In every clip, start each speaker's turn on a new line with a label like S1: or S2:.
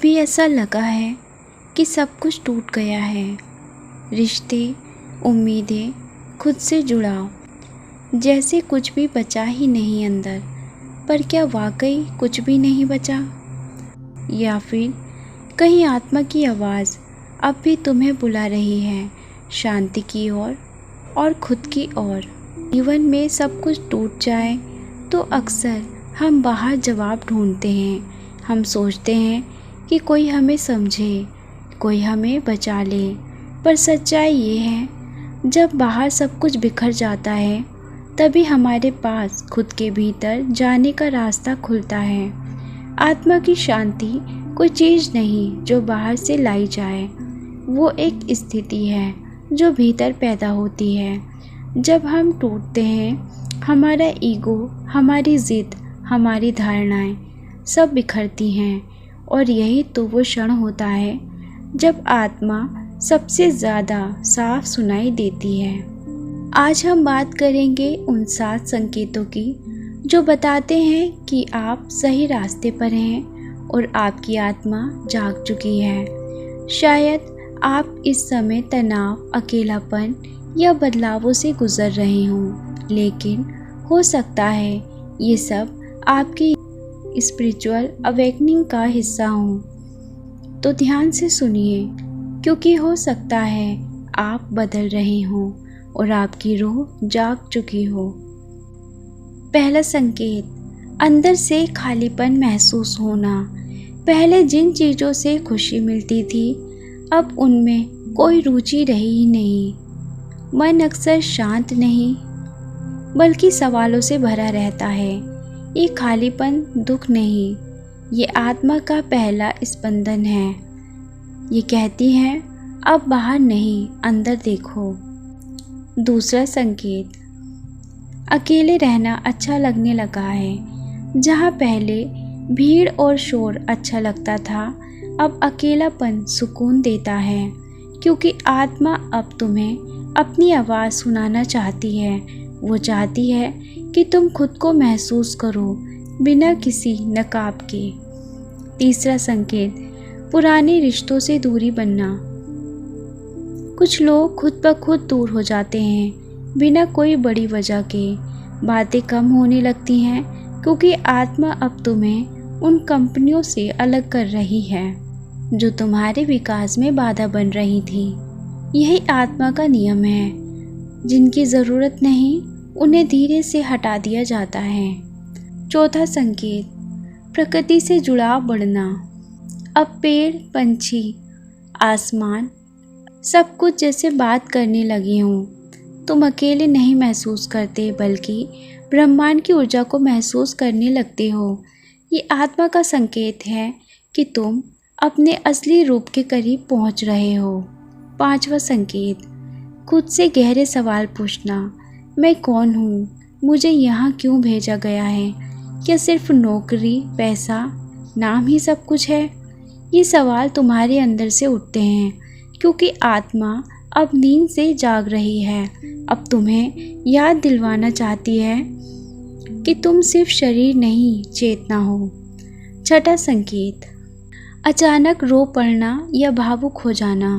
S1: कभी ऐसा लगा है कि सब कुछ टूट गया है, रिश्ते, उम्मीदें, खुद से जुड़ाव, जैसे कुछ भी बचा ही नहीं अंदर। पर क्या वाकई कुछ भी नहीं बचा? या फिर कहीं आत्मा की आवाज़ अब भी तुम्हें बुला रही है शांति की ओर और खुद की ओर? जीवन में सब कुछ टूट जाए तो अक्सर हम बाहर जवाब ढूंढते हैं। हम सोचते हैं कि कोई हमें समझे, कोई हमें बचा ले। पर सच्चाई ये है, जब बाहर सब कुछ बिखर जाता है तभी हमारे पास खुद के भीतर जाने का रास्ता खुलता है। आत्मा की शांति कोई चीज़ नहीं जो बाहर से लाई जाए, वो एक स्थिति है जो भीतर पैदा होती है। जब हम टूटते हैं, हमारा ईगो, हमारी ज़िद, हमारी धारणाएं सब बिखरती हैं, और यही तो वो क्षण होता है जब आत्मा सबसे ज़्यादा साफ सुनाई देती है। आज हम बात करेंगे उन 7 संकेतों की जो बताते हैं कि आप सही रास्ते पर हैं और आपकी आत्मा जाग चुकी है। शायद आप इस समय तनाव, अकेलापन या बदलावों से गुजर रहे हों, लेकिन हो सकता है ये सब आपकी स्पिरिचुअल अवेकनिंग का हिस्सा हो। तो ध्यान से सुनिए, क्योंकि हो सकता है आप बदल रहे हों और आपकी रूह जाग चुकी हो। पहला संकेत, अंदर से खालीपन महसूस होना। पहले जिन चीज़ों से खुशी मिलती थी, अब उनमें कोई रुचि रही ही नहीं। मन अक्सर शांत नहीं, बल्कि सवालों से भरा रहता है। ये खालीपन दुख नहीं, ये आत्मा का पहला स्पंदन है। ये कहती है, अब बाहर नहीं, अंदर देखो। दूसरा संकेत, अकेले रहना अच्छा लगने लगा है। जहाँ पहले भीड़ और शोर अच्छा लगता था, अब अकेलापन सुकून देता है, क्योंकि आत्मा अब तुम्हें अपनी आवाज़ सुनाना चाहती है। वो चाहती है कि तुम खुद को महसूस करो बिना किसी नकाब के। तीसरा संकेत, पुराने रिश्तों से दूरी बनना। कुछ लोग खुद ब खुद दूर हो जाते हैं बिना कोई बड़ी वजह के। बातें कम होने लगती हैं क्योंकि आत्मा अब तुम्हें उन कंपनियों से अलग कर रही है जो तुम्हारे विकास में बाधा बन रही थी। यही आत्मा का नियम है। जिनकी ज़रूरत नहीं, उन्हें धीरे से हटा दिया जाता है। चौथा संकेत, प्रकृति से जुड़ाव बढ़ना। अब पेड़, पंछी, आसमान सब कुछ जैसे बात करने लगे हों। तुम अकेले नहीं महसूस करते, बल्कि ब्रह्मांड की ऊर्जा को महसूस करने लगते हो। ये आत्मा का संकेत है कि तुम अपने असली रूप के करीब पहुंच रहे हो। पांचवा संकेत, खुद से गहरे सवाल पूछना। मैं कौन हूँ? मुझे यहाँ क्यों भेजा गया है? क्या सिर्फ नौकरी, पैसा, नाम ही सब कुछ है? ये सवाल तुम्हारे अंदर से उठते हैं क्योंकि आत्मा अब नींद से जाग रही है। अब तुम्हें याद दिलवाना चाहती है कि तुम सिर्फ शरीर नहीं, चेतना हो। छठा संकेत, अचानक रो पड़ना या भावुक हो जाना।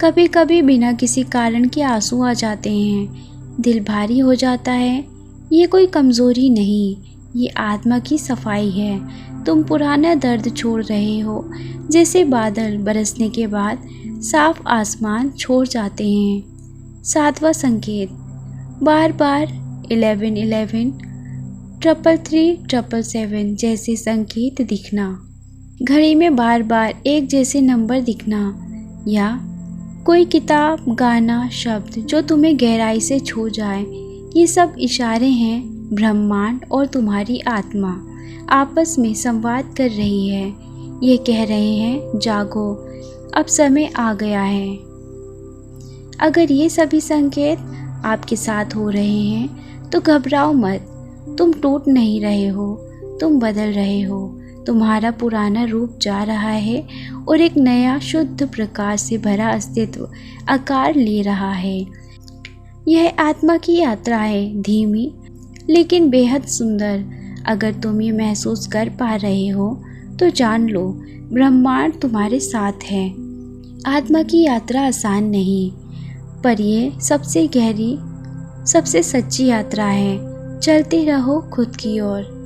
S1: कभी कभी बिना किसी कारण के आंसू आ जाते हैं, दिल भारी हो जाता है। ये कोई कमज़ोरी नहीं, ये आत्मा की सफाई है। तुम पुराना दर्द छोड़ रहे हो, जैसे बादल बरसने के बाद साफ आसमान छोड़ जाते हैं। सातवां संकेत, बार बार 1111, 333, 777 जैसे संकेत दिखना। घड़ी में बार बार एक जैसे नंबर दिखना, या कोई किताब, गाना, शब्द जो तुम्हें गहराई से छू जाए। ये सब इशारे हैं ब्रह्मांड और तुम्हारी आत्मा आपस में संवाद कर रही है। ये कह रहे हैं, जागो, अब समय आ गया है। अगर ये सभी संकेत आपके साथ हो रहे हैं तो घबराओ मत। तुम टूट नहीं रहे हो, तुम बदल रहे हो। तुम्हारा पुराना रूप जा रहा है और एक नया शुद्ध प्रकाश से भरा अस्तित्व आकार ले रहा है। यह आत्मा की यात्रा है, धीमी लेकिन बेहद सुंदर। अगर तुम ये महसूस कर पा रहे हो तो जान लो ब्रह्मांड तुम्हारे साथ है। आत्मा की यात्रा आसान नहीं, पर ये सबसे गहरी, सबसे सच्ची यात्रा है। चलते रहो खुद की ओर।